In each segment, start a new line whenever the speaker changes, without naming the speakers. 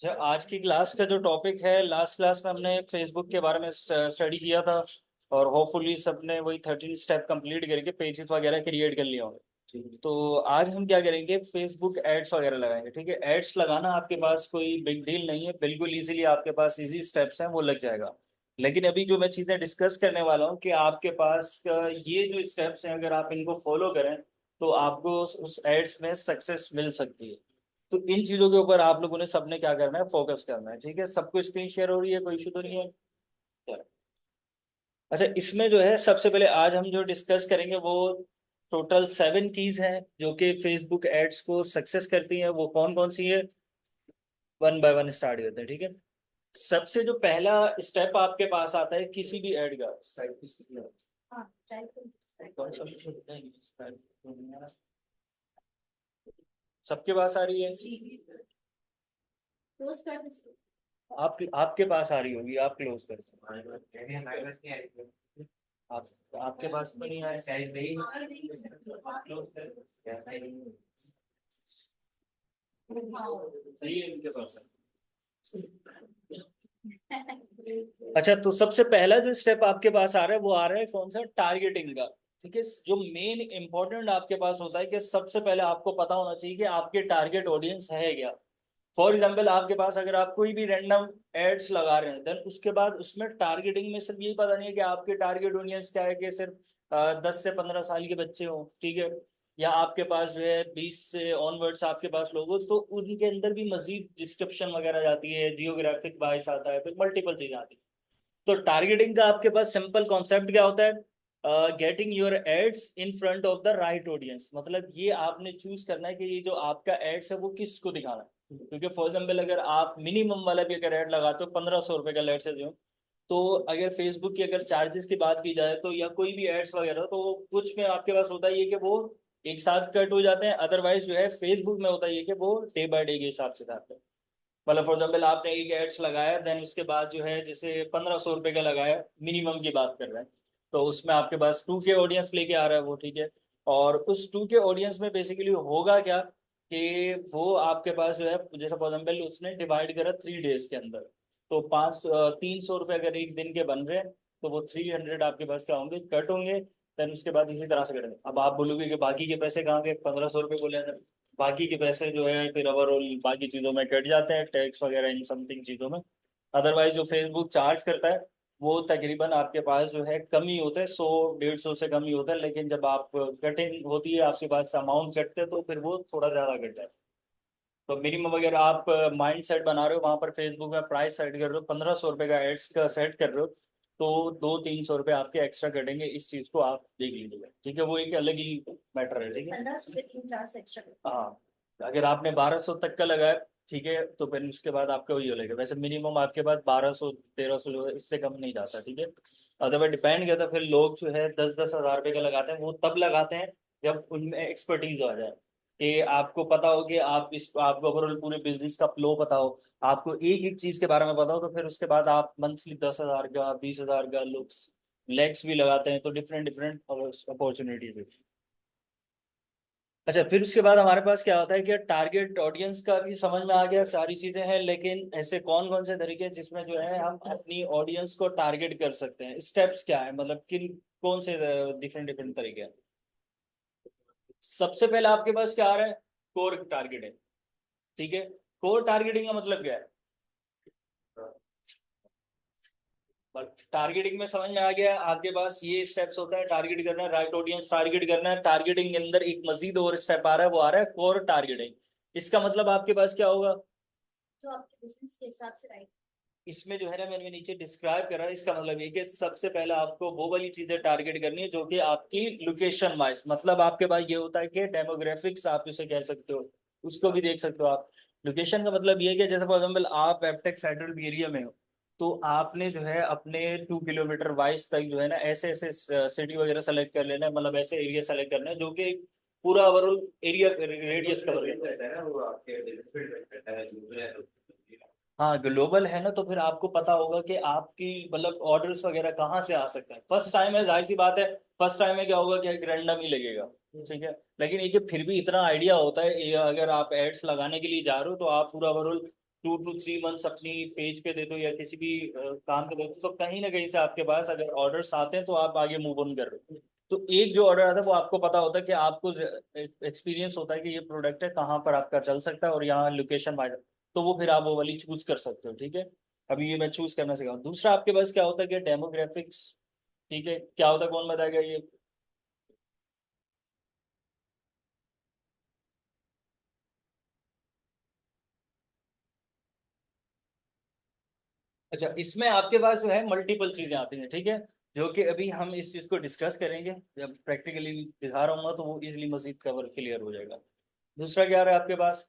आज की क्लास का जो टॉपिक है, लास्ट क्लास में हमने फेसबुक के बारे में स्टडी किया था। और होपफुली सबने वही 13 स्टेप कंप्लीट करके पेजेस वगैरह क्रिएट कर लिए होंगे। तो आज हम क्या करेंगे, फेसबुक एड्स वगैरह लगाएंगे। ठीक है, एड्स लगाना आपके पास कोई बिग डील नहीं है, बिल्कुल इजीली आपके पास इजी स्टेप्स हैं, वो लग जाएगा। लेकिन अभी जो मैं चीज़ें डिस्कस करने वाला हूँ कि आपके पास ये जो स्टेप्स हैं, अगर आप इनको फॉलो करें तो आपको उस एड्स में सक्सेस मिल सकती है। तो इन चीजों के ऊपर आप लोगों ने सबने क्या करना है, फोकस करना है। ठीक है, सबको स्क्रीन शेयर हो रही है, कोई इशू तो नहीं है? चलो। अच्छा, इसमें जो है सबसे पहले आज हम जो डिस्कस करेंगे वो टोटल 7 कीज हैं जो कि फेसबुक एड्स को सक्सेस करती हैं। वो कौन कौन सी है, वन बाय वन स्टार्ट करते हैं। ठीक है, सबसे जो पहला स्टेप आपके पास आता है किसी भी एड का, कौन सा सबके पास आ रही है? आप आपके पास आ रही होगी, आप क्लोज कर आप, आपके पास तो नहीं आया। सही है इनके पास। अच्छा, तो सबसे पहला जो स्टेप आपके पास आ रहा है वो आ रहा है कौन सा, टारगेटिंग का। ठीक है, जो मेन इंपॉर्टेंट आपके पास होता है कि सबसे पहले आपको पता होना चाहिए कि आपके टारगेट ऑडियंस है क्या। फॉर एग्जाम्पल, आपके पास अगर आप कोई भी रैंडम एड्स लगा रहे हैं, देन उसके बाद उसमें टारगेटिंग में सिर्फ यही पता नहीं है कि आपके टारगेट ऑडियंस क्या है, कि सिर्फ 10 से 15 साल के बच्चे हों। ठीक है, या आपके पास जो है 20 से ऑनवर्ड्स आपके पास लोग हो, तो उनके अंदर भी मजीद डिस्क्रिप्शन वगैरह जाती है, जियोग्राफिक बाइस आता है, फिर मल्टीपल चीजें आती है। तो टारगेटिंग का आपके पास सिंपल कॉन्सेप्ट क्या होता है, getting your ads in front of the right audience. मतलब ये आपने चूज करना है कि ये जो आपका एड्स है वो किसको दिखाना है। क्योंकि फॉर एग्जाम्पल, अगर आप मिनिमम वाला भी अगर एड लगाते हो, 1500 रुपए का एड्स है जो, तो अगर फेसबुक की अगर चार्जेस की बात की जाए तो, या कोई भी एड्स वगैरह, तो कुछ में आपके पास होता ही है कि वो एक साथ कट हो जाते हैं। अदरवाइज जो है फेसबुक में होता है कि वो डे बाय डे के हिसाब से जाते हैं। मतलब फॉर एग्जाम्पल, आपने एक एड्स लगाया, देन उसके बाद जो है जैसे 1500 रुपए का लगाया, मिनिमम की बात कर रहे हैं, तो उसमें आपके पास 2K ऑडियंस लेके आ रहा है वो। ठीक है, और उस 2K ऑडियंस में बेसिकली होगा क्या कि वो आपके पास जो है, जैसे फॉर एग्जाम्पल उसने डिवाइड करा 3 डेज के अंदर, तो 300 रुपये अगर एक दिन के बन रहे हैं, तो वो 300 आपके पास क्या होंगे, कट होंगे। देन उसके बाद इसी तरह से करेंगे। अब आप बोलोगे कि बाकी के पैसे कहाँ गए, 1500 रुपये बोले हैं, बाकी के पैसे जो है फिर ओवरऑल बाकी चीज़ों में कट जाते हैं, टैक्स वगैरह इन समथिंग चीज़ों में। अदरवाइज जो फेसबुक चार्ज करता है वो तकरीबन आपके पास जो है कम ही होता है, 100-150 से कम ही होता है। लेकिन जब आप कटिंग होती है, आपके पास अमाउंट कटते हैं, तो फिर वो थोड़ा ज़्यादा कटता है। तो मिनिमम अगर आप माइंड सेट बना रहे हो, वहां पर फेसबुक में प्राइस सेट कर रहे हो, 1500 रुपये का एड्स का सेट कर रहे हो, तो 200-300 रुपये आपके एक्स्ट्रा कटेंगे। इस चीज को आप देख लीजिएगा। ठीक है, वो एक अलग ही मैटर है। ठीक है, 15 से 3 4 एक्स्ट्रा। हाँ, अगर आपने 1200 तक का लगाया, ठीक है, तो फिर उसके बाद आपका वही हो लगेगा। वैसे मिनिमम आपके पास 1200-1300 जो है, इससे कम नहीं जाता। ठीक है, अदरवाइज डिपेंड करता है, फिर लोग जो है 10-10 हज़ार रुपये का लगाते हैं, वो तब लगाते हैं जब उनमें एक्सपर्टीज आ जाए, कि आपको पता हो कि आपको ओवरऑल पूरे बिजनेस का फ्लो पता हो, आपको एक एक चीज के बारे में पता हो, तो फिर उसके बाद आप मंथली 10 हज़ार का, 20 हज़ार का, लोग लैक्स भी लगाते हैं, तो डिफरेंट डिफरेंट अपॉर्चुनिटीज है। अच्छा, फिर उसके बाद हमारे पास क्या होता है कि टारगेट ऑडियंस का भी समझ में आ गया, सारी चीजें हैं। लेकिन ऐसे कौन कौन से तरीके हैं जिसमें जो है हम अपनी ऑडियंस को टारगेट कर सकते हैं, स्टेप्स क्या है, मतलब किन कौन से डिफरेंट डिफरेंट तरीके हैं। सबसे पहले आपके पास क्या आ रहा है, कोर टारगेटिंग। ठीक है, कोर टारगेटिंग का मतलब क्या है, टारगेटिंग में समझ में आ गया आपके पास, ये स्टेप्स होता है, टारगेट करना है, राइट ऑडियंस टारगेट करना है। टारगेटिंग के अंदर एक मजीद और स्टेप आ रहा है, वो आ रहा है कोर टारगेटिंग। इसका मतलब आपके पास क्या होगा, जो आपके बिजनेस के हिसाब से राइट। इसमें जो है ना, मैंने नीचे डिस्क्राइब करा है, इसका मतलब ये कि सबसे पहले आपको वो वाली चीजें टारगेट करनी है जो कि आपकी लोकेशन वाइज, मतलब आपके पास ये होता है कि डेमोग्राफिक्स आप उसे कह सकते हो, उसको भी देख सकते हो आप। लोकेशन का मतलब ये है कि जैसे फॉर एग्जाम्पल आप एपटेक फेडरल एरिया में हो, तो आपने जो है अपने 2 किलोमीटर वाइज तक जो है ना, ऐसे ऐसे सिटी वगैरह सेलेक्ट कर लेना है, मतलब ऐसे एरिया सेलेक्ट करना है जो कि पूरा ओवरऑल एरिया रेडियस कवर करता है ना, वो आपके। हाँ, ग्लोबल है ना, तो फिर आपको पता होगा कि आपकी मतलब ऑर्डर्स वगैरह कहाँ से आ सकते हैं। फर्स्ट टाइम है, जाहिर सी बात है, फर्स्ट टाइम में क्या होगा कि रैंडम ही लगेगा। ठीक है, लेकिन ये कि फिर भी इतना आइडिया होता है, ये अगर आप एड्स लगाने के लिए जा रहे हो, तो आप पूरा ओवरऑल 2 to 3 मंथ्स अपनी पेज पे दे दो या किसी भी काम पे दे दो, तो कहीं ना कहीं से आपके पास अगर ऑर्डर्स आते हैं तो आप आगे मूव ऑन कर रहे हो। तो एक जो ऑर्डर आता है वो आपको पता होता है कि आपको एक्सपीरियंस होता है कि ये प्रोडक्ट है कहाँ पर आपका चल सकता है और यहाँ लोकेशन वाइड, तो वो फिर आप वो वाली चूज कर सकते हो। ठीक है, अभी ये मैं चूज करना सिखाऊँ। दूसरा आपके पास क्या होता है कि डेमोग्राफिक्स। ठीक है, क्या होता है, कौन बताएगा ये? अच्छा, इसमें आपके पास जो है मल्टीपल चीजें आती हैं। ठीक है, जो कि अभी हम इस चीज को डिस्कस करेंगे, जब प्रैक्टिकली दिखा रहा हूँ तो वो इजिली मजीद कवर क्लियर हो जाएगा। दूसरा क्या रहा है आपके पास?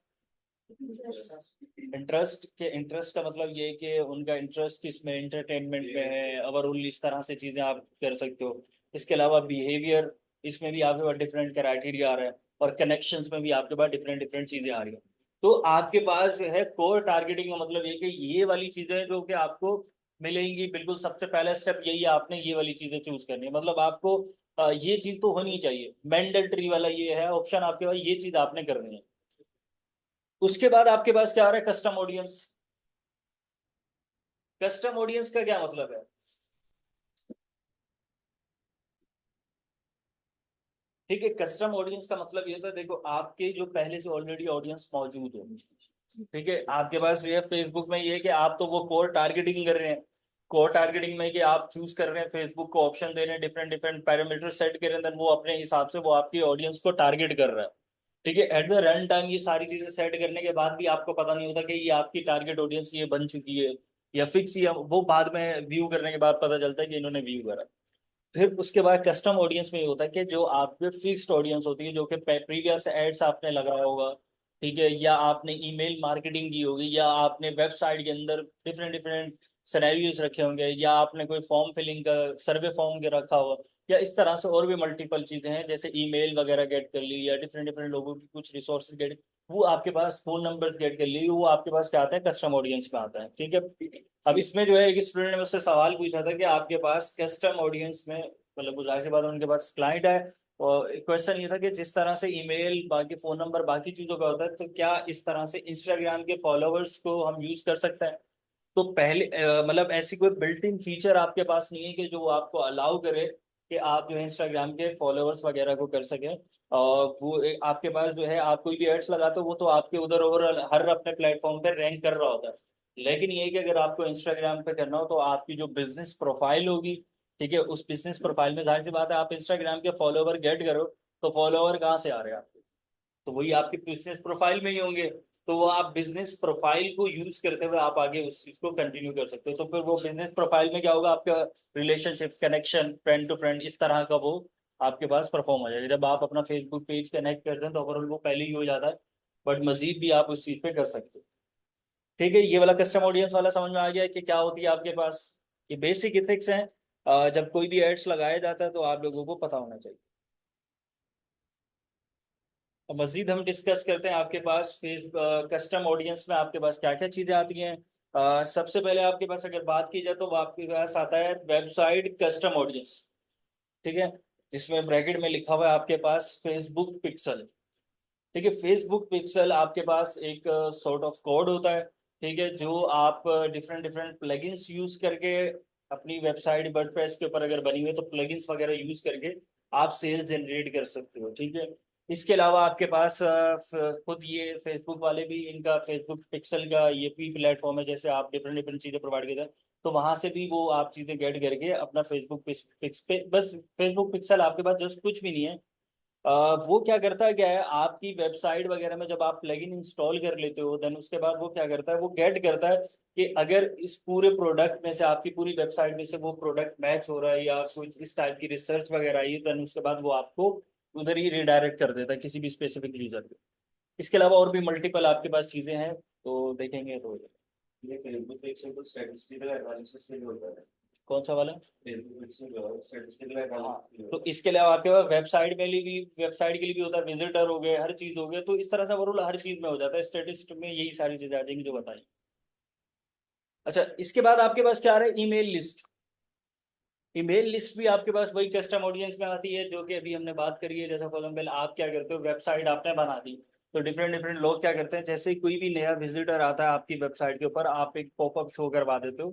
इंटरेस्ट का मतलब ये है कि उनका इंटरेस्ट किसमें, एंटरटेनमेंट में है, ओवरऑल इस तरह से चीजें आप कर सकते हो। इसके अलावा बिहेवियर, इसमें भी आपके पास डिफरेंट क्राइटेरिया आ रहा है, और कनेक्शंस में भी आपके पास डिफरेंट डिफरेंट चीजें आ रही हैं। तो आपके पास जो है कोर टारगेटिंग का मतलब ये कि ये वाली चीजें जो कि आपको मिलेंगी, बिल्कुल सबसे पहला स्टेप यही है, आपने ये वाली चीजें चूज करनी है। मतलब आपको ये चीज तो होनी चाहिए, मैंडेटरी वाला ये है ऑप्शन आपके पास, ये चीज आपने करनी है। उसके बाद आपके पास क्या आ रहा है? Custom audience. कस्टम ऑडियंस का क्या मतलब है? ठीक है, कस्टम ऑडियंस का मतलब ये होता है, देखो आपके जो पहले से ऑलरेडी ऑडियंस मौजूद है। ठीक है, आपके पास ये फेसबुक में ये है कि आप तो वो कोर टारगेटिंग कर रहे हैं। कोर टारगेटिंग में कि आप चूज कर रहे हैं, फेसबुक को ऑप्शन दे रहे हैं, डिफरेंट डिफरेंट पैरामीटर सेट कर रहे हैं, then वो अपने हिसाब से वो आपकी ऑडियंस को टारगेट कर रहा है। ठीक है, एट द रन टाइम ये सारी चीजें सेट करने के बाद भी आपको पता नहीं होता कि ये आपकी टारगेट ऑडियंस ये बन चुकी है या फिक्स, या वो बाद में व्यू करने के बाद पता चलता है कि इन्होंने व्यू करा। फिर उसके बाद कस्टम ऑडियंस में ये होता है कि जो आपके फिक्स्ड ऑडियंस होती है, जो कि प्रीवियस एड्स आपने लगाया होगा, ठीक है, या आपने ईमेल मार्केटिंग की होगी, या आपने वेबसाइट के अंदर डिफरेंट डिफरेंट सिनेरियोज रखे होंगे, या आपने कोई फॉर्म फिलिंग का सर्वे फॉर्म के रखा हुआ, या इस तरह से और भी मल्टीपल चीजें हैं, जैसे ईमेल वगैरह गेट कर ली, या डिफरेंट डिफरेंट लोगों की कुछ रिसोर्सेज गेट, वो आपके पास फोन नंबर गेट कर ली, वो आपके पास क्या आता है? कस्टम ऑडियंस में आता है। ठीक है, अब इसमें जो है एक स्टूडेंट ने मुझसे सवाल पूछा था कि आपके पास कस्टम ऑडियंस में, मतलब वो जाहिर सी बात है उनके पास क्लाइंट है, और क्वेश्चन ये था कि जिस तरह से ईमेल, बाकी फोन नंबर, बाकी चीजों का होता है, तो क्या इस तरह से इंस्टाग्राम के फॉलोअर्स को हम यूज कर सकते हैं? तो पहले मतलब ऐसी कोई बिल्ट इन फीचर आपके पास नहीं है कि जो आपको अलाउ करे कि आप जो है इंस्टाग्राम के फॉलोअर्स वगैरह को कर सकें। और वो आपके पास जो है, आप कोई भी एड्स लगाते हो वो तो आपके उधर ओवरऑल हर अपने प्लेटफॉर्म पे रैंक कर रहा होता है। लेकिन ये है कि अगर आपको इंस्टाग्राम पे करना हो तो आपकी जो बिजनेस प्रोफाइल होगी, ठीक है, उस बिजनेस प्रोफाइल में जाहिर सी बात है आप इंस्टाग्राम के फॉलोवर गेट करो, तो फॉलोवर कहाँ से आ रहे हैं आपके? तो वही आपके बिजनेस प्रोफाइल में ही होंगे। तो वो आप बिजनेस प्रोफाइल को यूज करते हुए आप आगे उस चीज को कंटिन्यू कर सकते हो। तो फिर वो बिजनेस प्रोफाइल में क्या होगा, आपका relationship, connection, friend to friend, इस तरह का वो आपके पास परफॉर्म हो जाएगा। जब आप अपना फेसबुक पेज कनेक्ट करते हैं तो ओवरऑल वो पहले ही हो जाता है, बट मजीद भी आप उस चीज पे कर सकते हो। ठीक है, ये वाला कस्टम ऑडियंस वाला समझ में आ गया कि क्या होती है आपके पास? ये बेसिक इथिक्स हैं, जब कोई भी एड्स लगाया जाता है तो आप लोगों को पता होना चाहिए। अब मजीद हम डिस्कस करते हैं आपके पास फेस कस्टम ऑडियंस में आपके पास क्या क्या चीजें आती हैं। सबसे पहले आपके पास अगर बात की जाए तो वो आपके पास आता है वेबसाइट कस्टम ऑडियंस। ठीक है, जिसमें ब्रैकेट में लिखा हुआ है आपके पास फेसबुक पिक्सल। ठीक है, फेसबुक पिक्सल आपके पास एक सॉर्ट ऑफ कोड होता है। ठीक है, जो आप डिफरेंट डिफरेंट प्लगइन्स यूज करके अपनी वेबसाइट वर्डप्रेस के ऊपर अगर बनी हुई है तो प्लगइन्स वगैरह यूज करके आप सेल जनरेट कर सकते हो। ठीक है, इसके अलावा आपके पास खुद ये फेसबुक वाले भी, इनका फेसबुक पिक्सल का ये भी प्लेटफॉर्म है, जैसे आप डिफरेंट डिफरेंट चीजें प्रोवाइड करते हैं, तो वहां से भी वो आप चीजें गेट करके अपना फेसबुक पिक्स पे, बस फेसबुक पिक्सल आपके पास जस्ट कुछ भी नहीं है। वो क्या करता है, क्या है, आपकी वेबसाइट वगैरह में जब आप प्लगइन इंस्टॉल कर लेते हो, देन उसके बाद वो क्या करता है, वो गेट करता है कि अगर इस पूरे प्रोडक्ट में से, आपकी पूरी वेबसाइट में से वो प्रोडक्ट मैच हो रहा है या कुछ इस टाइप की रिसर्च वगैरह आई है, देन उसके बाद वो आपको उधर ही रिडायरेक्ट कर देता है किसी भी स्पेसिफिक यूजर पे। इसके अलावा और भी मल्टीपल आपके पास चीजें हैं, तो देखेंगे तो ये फेसबुक एक सिंपल स्टैटिस्टिकल एनालिसिस के लिए होता है। कौन सा वाला? Statistical analysis. तो इसके अलावा आपके पास वेबसाइट में भी, वेबसाइट के लिए भी होता है, विजिटर हो गए, हर चीज हो गया, तो इस तरह से ओवरऑल हर चीज में हो जाता है। स्टैटिस्टिक में यही सारी चीजें आ जाएंगी जो बताई। अच्छा, इसके बाद आपके पास क्या आ रहा है? Email list. ईमेल लिस्ट भी आपके पास वही कस्टम ऑडियंस में आती है जो कि अभी हमने बात करी है। जैसा फॉर एग्जाम्पल आप क्या करते हो, वेबसाइट आपने बना दी, तो डिफरेंट डिफरेंट लोग क्या करते हैं, जैसे ही कोई भी नया विजिटर आता है आपकी वेबसाइट के ऊपर, आप एक पॉपअप शो करवा देते हो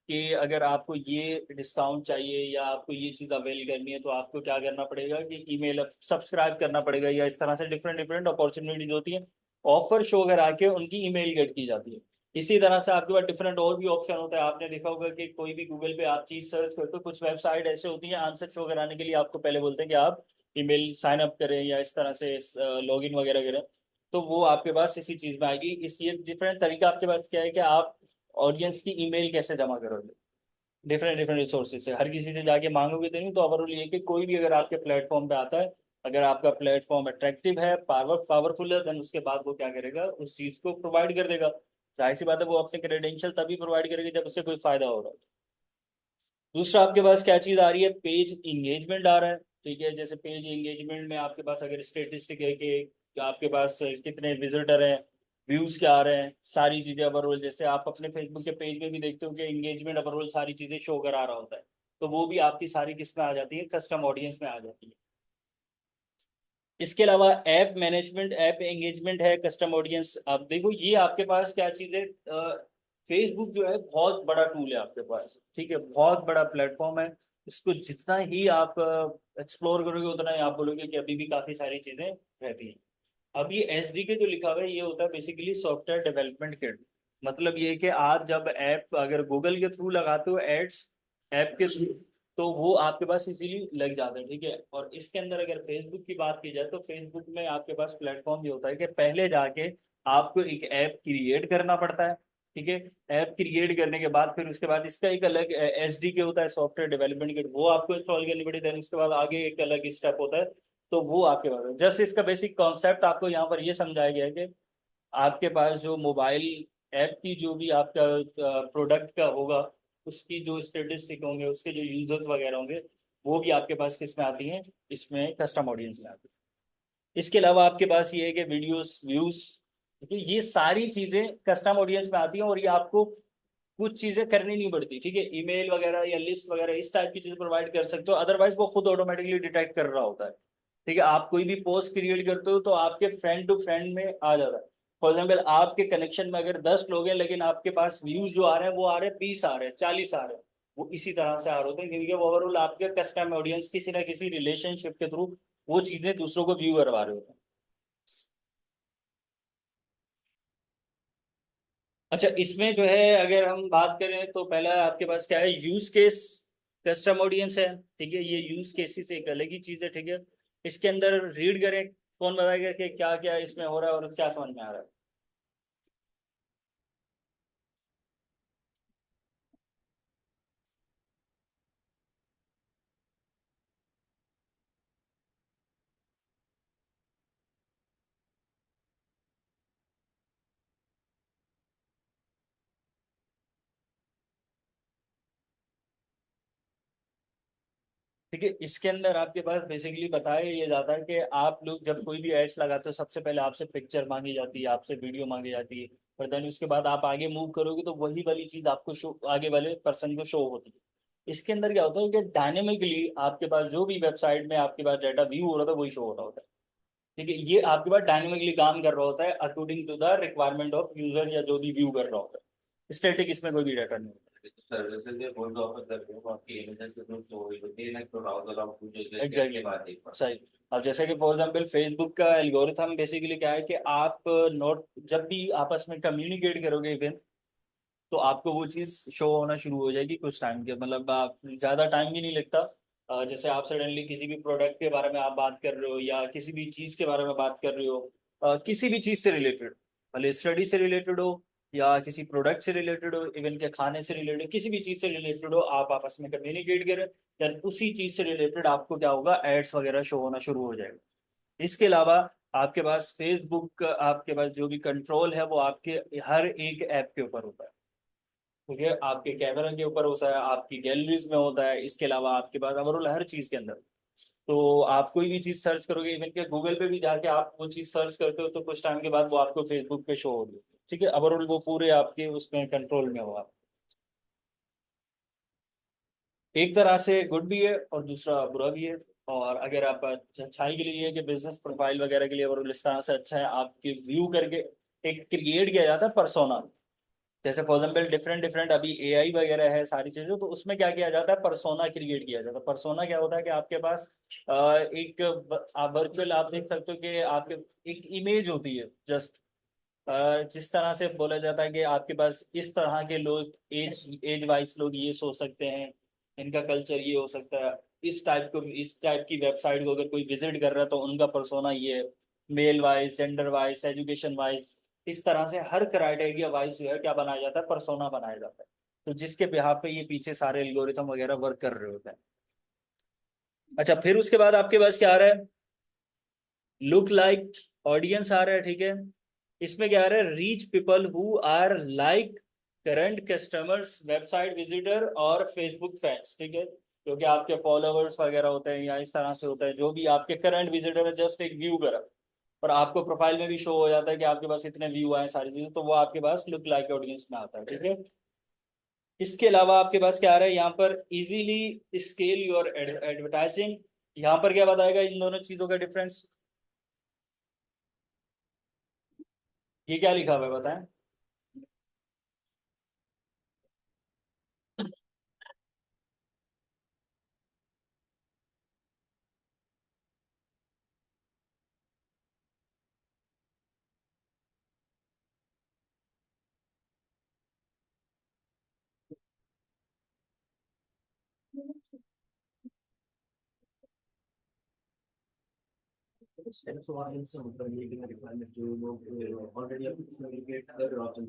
कि अगर आपको ये डिस्काउंट चाहिए या आपको ये चीज़ अवेल करनी है तो आपको क्या करना पड़ेगा कि ईमेल सब्सक्राइब करना पड़ेगा, या इस तरह से डिफरेंट डिफरेंट अपॉर्चुनिटीज होती है, ऑफर शो करा के उनकी ईमेल गेट की जाती है। इसी तरह से आपके पास डिफरेंट और भी ऑप्शन होता है। आपने देखा होगा कि कोई भी गूगल पे आप चीज सर्च करते हो, कुछ वेबसाइट ऐसे होती है आंसर शो कराने के लिए आपको पहले बोलते हैं कि आप ईमेल साइन अप करें या इस तरह से लॉगिन वगैरह करें, तो वो आपके पास इसी चीज में आएगी। इस ये डिफरेंट तरीका आपके पास क्या है कि आप ऑडियंस की ईमेल कैसे जमा करोगे, डिफरेंट डिफरेंट रिसोर्सेज से। हर किसी से जाके मांगोगे तो नहीं। तो ओवरऑल ये कि कोई भी अगर आपके प्लेटफॉर्म पे आता है, अगर आपका प्लेटफॉर्म अट्रैक्टिव है, पावरफुल है, देन उसके बाद वो क्या करेगा, उस चीज को प्रोवाइड कर देगा। जाहिर सी बात है वो अपने क्रेडेंशियल तभी प्रोवाइड करेगी जब उससे कोई फायदा हो रहा है। दूसरा आपके पास क्या चीज आ रही है, पेज इंगेजमेंट आ रहा है। ठीक है, जैसे पेज इंगेजमेंट में आपके पास अगर स्टेटिस्टिक है कि आपके पास कितने विजिटर हैं, व्यूज क्या आ रहे हैं, सारी चीजें ओवरऑल, जैसे आप अपने फेसबुक के पेज में भी देखते हो कि इंगेजमेंट ओवरऑल सारी चीजें शो करा रहा होता है, तो वो भी आपकी सारी किस में आ जाती है, कस्टम ऑडियंस में आ जाती है। इसके अलावा ऐप मैनेजमेंट, ऐप एंगेजमेंट है, कस्टम ऑडियंस। आप देखो ये आपके पास क्या चीज है, फेसबुक जो है बहुत बड़ा टूल है आपके पास, ठीक है, बहुत बड़ा प्लेटफॉर्म है। इसको जितना ही आप एक्सप्लोर करोगे उतना ही आप बोलोगे कि अभी भी काफी सारी चीजें रहती हैं। अब ये SDK जो लिखा हुआ है ये होता है बेसिकली सॉफ्टवेयर डेवलपमेंट किट। मतलब ये है कि आप जब ऐप अगर गूगल के थ्रू लगाते हो एड्स, ऐप के थ्रू, तो वो आपके पास इजीली लग जाता है। ठीक है, और इसके अंदर अगर फेसबुक की बात की जाए तो फेसबुक में आपके पास प्लेटफॉर्म ये होता है कि पहले जाके आपको एक ऐप क्रिएट करना पड़ता है। ठीक है, ऐप क्रिएट करने के बाद फिर उसके बाद इसका एक अलग SDK होता है, सॉफ्टवेयर डेवलपमेंट किट, वो आपको इंस्टॉल करनी पड़ती है। उसके बाद आगे एक अलग स्टेप होता है, तो वो आपके पास है। जस्ट इसका बेसिक कॉन्सेप्ट आपको यहाँ पर ये समझाया गया है कि आपके पास जो मोबाइल ऐप की जो भी आपका प्रोडक्ट का होगा, उसकी जो स्टेटिस्टिक होंगे, उसके जो यूजर्स वगैरह होंगे, वो भी आपके पास किस में आती हैं, इसमें कस्टम ऑडियंस में आती है। इसके अलावा आपके पास ये है कि वीडियोस व्यूज, तो ये सारी चीजें कस्टम ऑडियंस में आती हैं, और ये आपको कुछ चीजें करनी नहीं पड़ती। ठीक है, ईमेल वगैरह या लिस्ट वगैरह इस टाइप की चीजें प्रोवाइड कर सकते हो, अदरवाइज वो खुद ऑटोमेटिकली डिटेक्ट कर रहा होता है। ठीक है, आप कोई भी पोस्ट क्रिएट करते हो तो आपके फ्रेंड टू फ्रेंड में आ जाता है। फॉर एग्जाम्पल आपके कनेक्शन में अगर 10 लोग हैं, लेकिन आपके पास व्यूज जो आ रहे हैं वो आ रहे हैं 20 आ रहे हैं, 40 आ रहे हैं, वो इसी तरह से आ रहे होते हैं क्योंकि ओवरऑल आपके कस्टम ऑडियंस किसी ना किसी रिलेशनशिप के थ्रू वो चीजें दूसरों को व्यू करवा रहे होते हैं। अच्छा, इसमें जो है अगर हम बात करें तो पहला आपके पास क्या है, यूज केस कस्टम ऑडियंस है। ठीक है, ये यूज केसेस एक अलग ही चीज है। ठीक है, इसके अंदर रीड करें, कौन बताएगा कि क्या क्या इसमें हो रहा है और क्या समझ में आ रहा है। ठीक है, इसके अंदर आपके पास बेसिकली बताया ये जाता है कि आप लोग जब कोई भी एड्स लगाते हो, सबसे पहले आपसे पिक्चर मांगी जाती है, आपसे वीडियो मांगी जाती है, पर देन उसके बाद आप आगे मूव करोगे तो वही वाली चीज आपको शो, आगे वाले पर्सन को शो होती है। इसके अंदर क्या होता है कि डायनेमिकली आपके पास जो भी वेबसाइट में आपके पास डाटा व्यू हो रहा था वही शो हो रहा होता है। ठीक है, ये आपके पास डायनेमिकली काम कर रहा होता है according to the requirement of user या जो भी व्यू कर रहा होता है। स्टैटिक इसमें कोई भी डाटा नहीं होता।
सर्विसेज ये बहुत ऑफर करते हो आपकी इमेजेस से तो शो होती है ना तो ब्राउजर आप कुछ
एग्जैक्टली,
के बाद एक बार
सही। अब जैसे कि फॉर एग्जांपल फेसबुक का एल्गोरिथम बेसिकली क्या है कि आप नोट जब भी आपस में कम्युनिकेट करोगे इवन, तो आपको वो चीज़ शो होना शुरू हो जाएगी कुछ टाइम के, मतलब आप ज़्यादा टाइम भी नहीं लगता। जैसे आप सडनली किसी भी प्रोडक्ट के बारे में आप बात कर रहे हो या किसी भी चीज़ के बारे में बात कर रहे हो, किसी भी चीज़ से रिलेटेड, भले स्टडी से रिलेटेड हो या किसी प्रोडक्ट से रिलेटेड हो, इवन के खाने से रिलेटेड, किसी भी चीज़ से रिलेटेड हो, आप आपस में कम्युनिकेट करें, देन उसी चीज़ से रिलेटेड आपको क्या होगा, एड्स वगैरह शो होना शुरू हो जाएगा। इसके अलावा आपके पास फेसबुक, आपके पास जो भी कंट्रोल है वो आपके हर एक ऐप के ऊपर होता है। ठीक है, आपके कैमरा के ऊपर होता है, आपकी गैलरीज में होता है, इसके अलावा आपके पास ओवरऑल हर चीज के अंदर। तो आप कोई भी चीज सर्च करोगे, इवन के गूगल पे भी जाके आप वो चीज सर्च करते हो तो कुछ टाइम के बाद वो आपको फेसबुक पे शो होगी। ठीक है, ओवरऑल वो पूरे आपके उसमें कंट्रोल में होगा। एक तरह से गुड भी है और दूसरा बुरा भी है। और अगर आप अच्छाई के लिए कि बिजनेस प्रोफाइल वगैरह के लिए और इस तरह से अच्छा है, आपके व्यू करके एक क्रिएट किया जाता है पर्सोना। जैसे फॉर एग्जाम्पल डिफरेंट डिफरेंट अभी एआई वगैरह है सारी चीजें, तो उसमें क्या किया जाता है, पर्सोना क्रिएट किया जाता है। पर्सोना क्या होता है कि आपके पास एक आप वर्चुअल आप देख सकते हो कि आपके एक इमेज होती है जस्ट, जिस तरह से बोला जाता है कि आपके पास इस तरह के लोग एज एज वाइज लोग ये सोच सकते हैं, इनका कल्चर ये हो सकता है, इस टाइप की वेबसाइट को अगर कोई विजिट कर रहा है तो उनका पर्सोना ये है, male wise, gender wise, education wise, इस तरह से हर क्राइटेरिया वाइज जो है क्या बनाया जाता है, पर्सोना बनाया जाता है। तो जिसके बिहाफ पे ये पीछे सारे एल्गोरिथम वगैरह वर्क कर रहे होते हैं। अच्छा, फिर उसके बाद आपके पास क्या आ रहा है, लुक लाइक ऑडियंस आ रहा है, ठीक है। इसमें क्या आ रहा है, reach people who are like current customers, website visitor और फेसबुक फैंस, ठीक है। क्योंकि आपके फॉलोअर्स वगैरह होते हैं या इस तरह से होता है, जो भी आपके करंट विजिटर है, जस्ट एक व्यू करा और आपको प्रोफाइल में भी शो हो जाता है कि आपके पास इतने व्यू आए सारी चीजें, तो वो आपके पास लुक लाइक ऑडियंस में आता है, ठीक है। इसके अलावा आपके पास क्या आ रहा है यहाँ पर, इजीली स्केल योर एडवर्टाइजिंग। यहाँ पर क्या बताएगा इन दोनों चीजों का डिफरेंस, ये क्या लिखा हुआ है बताएं।
सेल्फ ऑडियंस से मतलब ये कि मेरे ख्याल में जो लोग ऑलरेडी अपनी कम्युनिकेट कर रहे होते हैं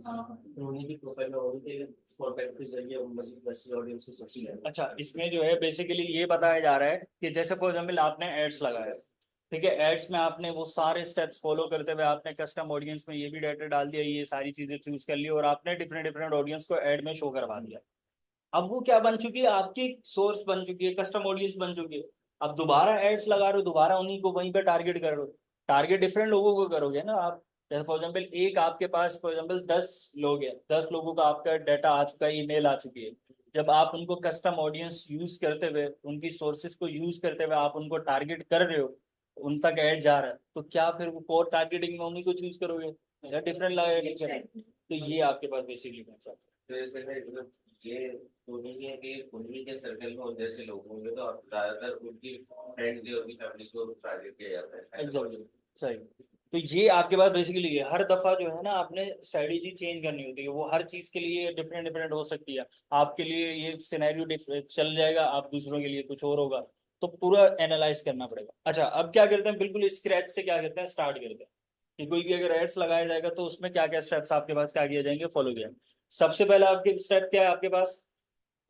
तो उन्हीं की प्रोफाइल में उनके कॉन्टैक्ट के जरिए वो मजीद वैसी ऑडियंस से सक्सेस है।
अच्छा, इसमें जो है बेसिकली ये बताया जा रहा है कि जैसे फॉर एग्जाम्पल आपने एड्स लगाया, ठीक है, एड्स में आपने वो सारे स्टेप्स फॉलो करते हुए आपने कस्टम ऑडियंस में ये भी डाटा डाल दिया, ये सारी चीजें चूज कर ली और आपने डिफरेंट डिफरेंट ऑडियंस को एड में शो करवा दिया। अब वो क्या बन चुकी है, आपकी सोर्स बन चुकी है, कस्टम ऑडियंस बन चुकी है। अब दोबारा एड्स लगा रहे हो, दोबारा उन्हीं को वहीं पे टारगेट कर रहे हो, टारगेट डिफरेंट लोगों को करोगे ना आप। जैसे फॉर एग्जाम्पल एक आपके पास फॉर एग्जाम्पल 10 लोग हैं, 10 लोगों का आपका डाटा आ चुका है, ईमेल आ चुकी है। जब आप उनको कस्टम ऑडियंस यूज करते हुए, उनकी सोर्सेज को यूज करते हुए आप उनको टारगेट कर रहे हो, उन तक ऐड जा रहा है, तो क्या फिर वो कोर टारगेटिंग में उन्हीं को चूज करोगे, मेरा डिफरेंट लगेगा। तो ये आपके पास बेसिकली कॉन्सेप्ट
तो इसमें मतलब ये तो नहीं है कि उन्हीं के सर्कल में और जैसे लोग होंगे तो आप ज्यादातर उनकी फ्रेंड की उनकी फैमिली को टारगेट किया जाता
है।
है।
एग्जैक्टली, सही। तो ये आपके पास बेसिकली ये हर दफा जो है ना आपने स्ट्रेटेजी चेंज करनी होती है, वो हर चीज के लिए डिफरेंट डिफरेंट हो सकती है। आपके लिए ये सिनेरियो चल जाएगा, आप दूसरों के लिए कुछ और होगा, तो पूरा एनालाइज करना पड़ेगा। अच्छा, अब क्या करते हैं, बिल्कुल स्क्रैच से क्या करते हैं, स्टार्ट करते हैं कि कोई भी अगर एड्स लगाया जाएगा तो उसमें क्या क्या स्टेप्स आपके पास क्या किए जाएंगे, फॉलो किया। सबसे पहला आपके स्टेप क्या है, आपके पास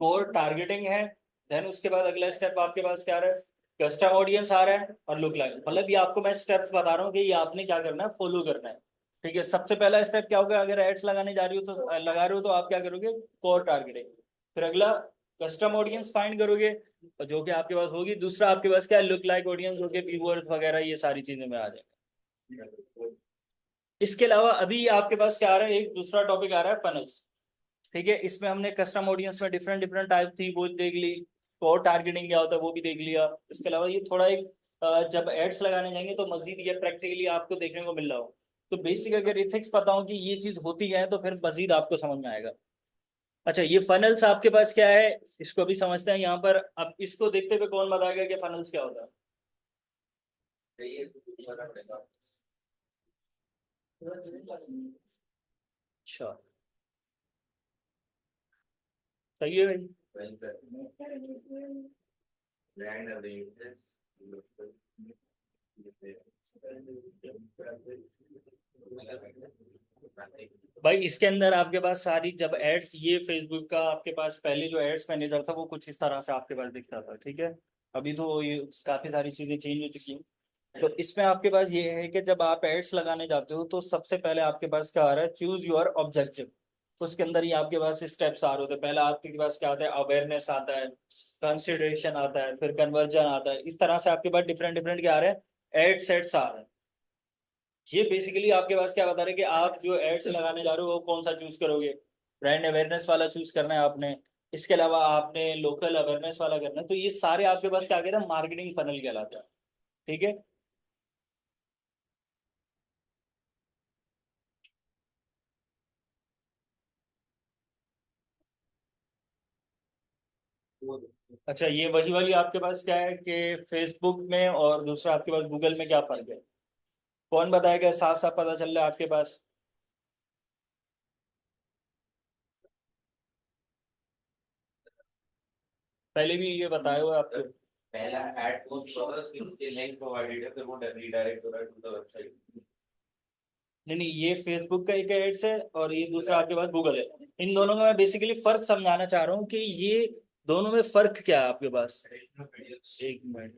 कोर टारगेटिंग है। देन उसके बाद अगला स्टेप आपके पास क्या आ रहा है, कस्टम ऑडियंस आ रहा है और लुक लाइक, मतलब ये आपको मैं स्टेप्स बता रहा हूँ कि ये आपने क्या करना है, फॉलो करना है। ठीक है, सबसे पहला स्टेप क्या होगा, अगर एड्स लगाने जा रही हो तो लगा रहे हो तो आप क्या करोगे, कोर टारगेटिंग। फिर अगला कस्टम ऑडियंस फाइंड करोगे, और जो कि आपके पास होगी। दूसरा आपके पास क्या है, लुक लाइक ऑडियंस, जो कि व्यूअर्स वगैरह ये सारी चीजें में आ जाएंगे। इसके अलावा अभी आपके पास क्या आ रहा है, एक दूसरा टॉपिक आ रहा है, फनल्स। ठीक है, इसमें हमने कस्टम ऑडियंस में डिफरेंट डिफरेंट टाइप थी वो देख ली, और टारगेटिंग क्या होता है वो भी देख लिया। इसके अलावा ये थोड़ा एक जब एड्स लगाने जाएंगे तो मजीद ये प्रैक्टिकली आपको देखने को मिल रहा हो, तो बेसिक अगर इथिक्स पता हो कि ये चीज होती है तो फिर मजीद आपको समझ में आएगा। अच्छा, ये फनल्स आपके पास क्या है, इसको भी समझते हैं यहाँ पर। अब इसको देखते हुए कौन बताएगा कि फनल्स क्या होता है।
तो ये बना पड़ेगा।
अच्छा, सही है भाई।
ब्रांड अवेयरनेस
भाई इसके अंदर आपके पास सारी जब एड्स, ये फेसबुक का आपके पास पहले जो एड्स मैनेजर था वो कुछ इस तरह से आपके पास दिखता था, ठीक है। अभी तो ये काफी सारी चीजें चेंज हो चुकी हैं। तो इसमें आपके पास ये है कि जब आप एड्स लगाने जाते हो तो सबसे पहले आपके पास क्या आ रहा है, चूज योर ऑब्जेक्टिव। उसके अंदर ही आपके पास स्टेप्स आ रहे होते हैं। पहला आपके पास क्या आता है, अवेयरनेस आता है, कंसिडरेशन आता है, फिर कन्वर्जन आता है। इस तरह से आपके पास डिफरेंट डिफरेंट क्या आ रहे हैं, एड सेट्स आ रहे हैं। ये बेसिकली आपके पास क्या बता रहे हैं कि आप जो एड्स लगाने जा रहे हो वो कौन सा चूज करोगे। ब्रांड अवेयरनेस वाला चूज करना है आपने, इसके अलावा आपने लोकल अवेयरनेस वाला करना है, तो ये सारे आपके पास क्या कहते हैं, मार्केटिंग फनल कहलाता है। ठीक है। अच्छा, ये वही वाली आपके पास क्या है कि फेसबुक में और दूसरा आपके पास गूगल में क्या फर्क है? कौन बताएगा? साफ साफ पता चल रहा है आपके पास। पहले भी ये बताया हुआ है आपको।
पहला ऐड पोस्ट होगा, उसके नीचे लिंक प्रोवाइडेड है, फिर वो रीडायरेक्ट हो रहा है टू द वेबसाइट।
नहीं नहीं, ये फेसबुक का एक एड्स है और ये दूसरा आपके पास गूगल है। इन दोनों में मैं बेसिकली फर्क समझाना चाह रहा हूँ कि ये दोनों में फर्क क्या है आपके पास। एक मिनट।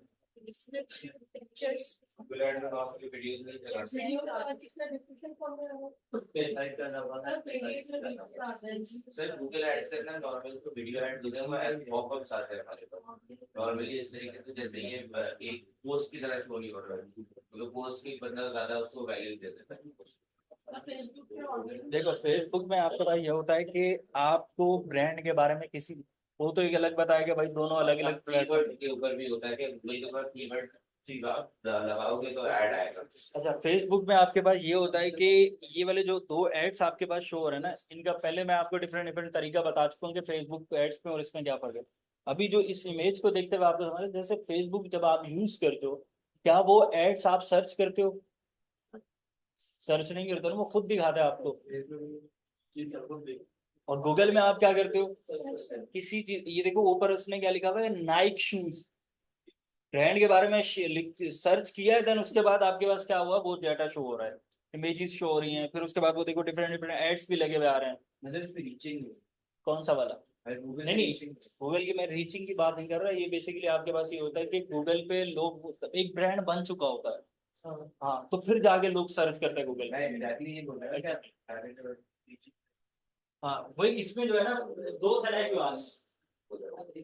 गूगल ऐड में आपके वीडियोस नहीं चला सर। गूगल एड्स करना नॉर्मल तो वीडियो ऐड देने हुआ है, पॉपअप्स आते हैं हमारे पास नॉर्मली इस तरीके से, जैसे ये एक पोस्ट की तरह शो नहीं हो रहा है, तो पोस्ट की बंदा ज्यादा उसको वैल्यू दे देता है।
देखो, फेसबुक में आपके पास ये होता है कि आपको ब्रांड के बारे में किसी, वो तो एक अलग बताया कि भाई दोनों अलग अलग
कीवर्ड के ऊपर भी होता है कि गूगल के पास कीवर्ड लगाओगे तो ऐड आएगा।
अच्छा, फेसबुक में आपके पास ये होता है कि ये वाले जो दो एड्स आपके पास शो हो रहे हैं ना, इनका पहले मैं आपको डिफरेंट डिफरेंट तरीका बता चुका हूँ कि फेसबुक एड्स में और इसमें क्या फर्क है। अभी जो इस इमेज को देखते हुए आपको समझ रहे, जैसे फेसबुक जब आप यूज करते हो, क्या वो एड्स आप सर्च करते हो? सर्च नहीं करते हो ना, वो खुद दिखाता है आपको। और गूगल में आप क्या करते हो? किसी चीज, ये देखो ऊपर उसने क्या लिखा हुआ है, नाइक शूज, ब्रांड के बारे में सर्च किया है, देन उसके बाद आपके पास क्या हुआ, वो डाटा शो हो रहा है, इमेजेस शो हो रही हैं, फिर उसके बाद वो देखो डिफरेंट डिफरेंट एड्स भी लगे हुए आ रहे हैं। मतलब इसमें रीचिंग कौन सा वाला? नहीं नहीं, गूगल की मैं रीचिंग की बात नहीं कर रहा, ये बेसिकली आपके पास ये होता है कि गूगल पे लोग, एक ब्रांड बन चुका होता है, हाँ, तो फिर जाके लोग सर्च करते हैं गूगल पे। हाँ, वही इसमें जो है ना, दो साइड की बात है।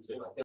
आगे